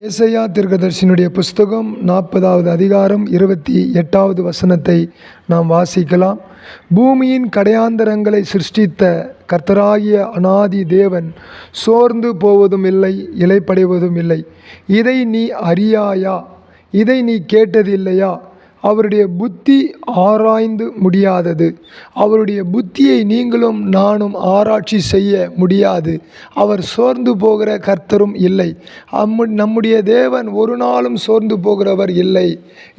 ஏசாயா தீர்க்கதரிசியினுடைய புஸ்தகம் 40வது அதிகாரம் 28வது வசனத்தை நாம் வாசிக்கலாம். பூமியின் கடையாந்தரங்களை சிருஷ்டித்த கர்த்தராகிய அநாதி தேவன் சோர்ந்து போவதும் இல்லை, இளைப்படைவதும் இல்லை. இதை நீ அறியாயா? இதை நீ கேட்டதில்லையா? அவருடைய புத்தி ஆராய்ந்து முடியாதது. அவருடைய புத்தியை நீங்களும் நானும் ஆராய்ச்சி செய்ய முடியாது. அவர் சோர்ந்து போகிற கர்த்தரும் இல்லை. நம்முடைய தேவன் ஒரு நாளும் சோர்ந்து போகிறவர் இல்லை.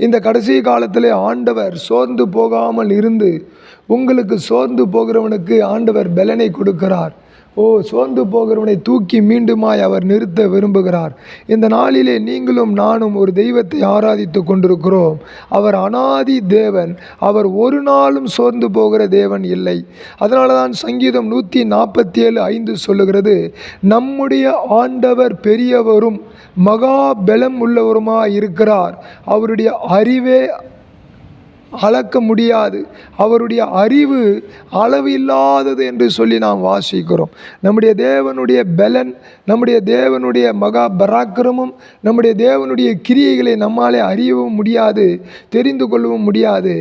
இந்த கடைசி காலத்திலே ஆண்டவர் சோர்ந்து போகாமல் இருந்து உங்களுக்கு சோர்ந்து போகிறவனுக்கு ஆண்டவர் பலனை கொடுக்கிறார். சோர்ந்து போகிறவனை தூக்கி மீண்டுமாய் அவர் நிறுத்த விரும்புகிறார். இந்த நாளிலே நீங்களும் நானும் ஒரு தெய்வத்தை ஆராதித்து கொண்டிருக்கிறோம். அவர் அநாதி தேவன். அவர் ஒரு நாளும் சோர்ந்து போகிற தேவன் இல்லை. அதனால தான் சங்கீதம் 147:5 சொல்லுகிறது, நம்முடைய ஆண்டவர் பெரியவரும் மகா பலம் உள்ளவருமாய் இருக்கிறார். அவருடைய அறிவே அளக்க முடியாது. அவருடைய அறிவு அளவு இல்லாதது என்று சொல்லி நாம் வாசிக்கிறோம். நம்முடைய தேவனுடைய பலன், நம்முடைய தேவனுடைய மகா பராக்கிரமும், நம்முடைய தேவனுடைய கிரியைகளை நம்மாலே அறியவும் முடியாது, தெரிந்து கொள்ளவும் முடியாது.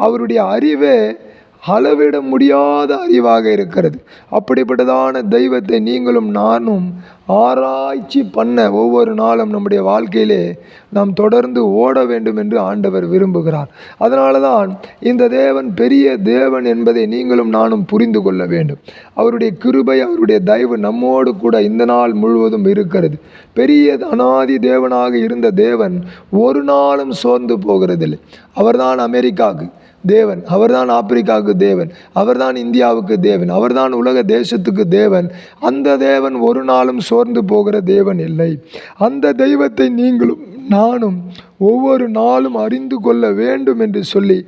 அவருடைய அறிவே அளவிட முடியாத அறிவாக இருக்கிறது. அப்படிப்பட்டதான தெய்வத்தை நீங்களும் நானும் ஆராய்ச்சி பண்ண ஒவ்வொரு நாளும் நம்முடைய வாழ்க்கையிலே நாம் தொடர்ந்து ஓட வேண்டும் என்று ஆண்டவர் விரும்புகிறார். அதனால தான் இந்த தேவன் பெரிய தேவன் என்பதை நீங்களும் நானும் புரிந்து கொள்ள வேண்டும். அவருடைய கிருபை, அவருடைய தயவு நம்மோடு கூட இந்த நாள் முழுவதும் இருக்கிறது. பெரிய அநாதி தேவனாக இருந்த தேவன் ஒரு நாளும் சோர்ந்து போகிறதில்லை. அவர்தான் அமெரிக்காவுக்கு தேவன், அவர்தான் ஆப்பிரிக்காவுக்கு தேவன், அவர்தான் இந்தியாவுக்கு தேவன், அவர்தான் உலக தேசத்துக்கு தேவன். அந்த தேவன் ஒரு நாளும் சோர்ந்து போகிற தேவன் இல்லை. அந்த தெய்வத்தை நீங்களும் நானும் ஒவ்வொரு நாளும் அறிந்து கொள்ள வேண்டும் என்று சொல்லி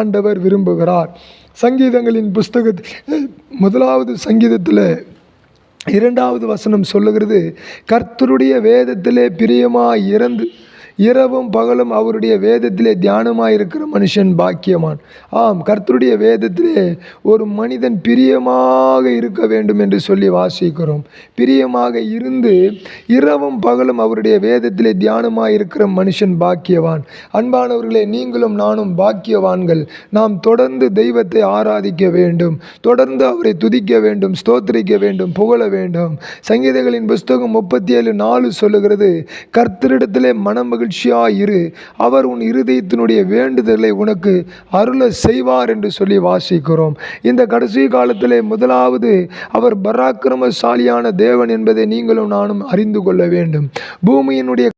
ஆண்டவர் விரும்புகிறார். சங்கீதங்களின் புஸ்தகத்தில் 1வது சங்கீதத்தில் 2வது வசனம் சொல்லுகிறது, கர்த்தருடைய வேதத்திலே பிரியமாய் இருந்து இரவும் பகலும் அவருடைய வேதத்திலே தியானமாயிருக்கிற மனுஷன் பாக்கியமான். கர்த்தருடைய வேதத்திலே ஒரு மனிதன் பிரியமாக இருக்க வேண்டும் என்று சொல்லி வாசிக்கிறோம். பிரியமாக இருந்து இரவும் பகலும் அவருடைய வேதத்திலே தியானமாயிருக்கிற மனுஷன் பாக்கியவான். அன்பானவர்களே, நீங்களும் நானும் பாக்கியவான்கள். நாம் தொடர்ந்து தெய்வத்தை ஆராதிக்க வேண்டும், தொடர்ந்து அவரை துதிக்க வேண்டும், ஸ்தோத்திரிக்க வேண்டும், புகழ வேண்டும். சங்கீதங்களின் புஸ்தகம் 37:4 சொல்லுகிறது, கர்த்தரிடத்திலே மனமகிழ்ச்சியாயிரு, அவர் உன் இருதயத்தினுடைய வேண்டுதலை உனக்கு அருள செய்வார் என்று சொல்லி வாசிக்கிறோம். இந்த கடைசி காலத்திலே முதலாவது அவர் பராக்கிரமசாலியான தேவன் என்பதை நீங்களும் நானும் அறிந்து கொள்ள வேண்டும். பூமியினுடைய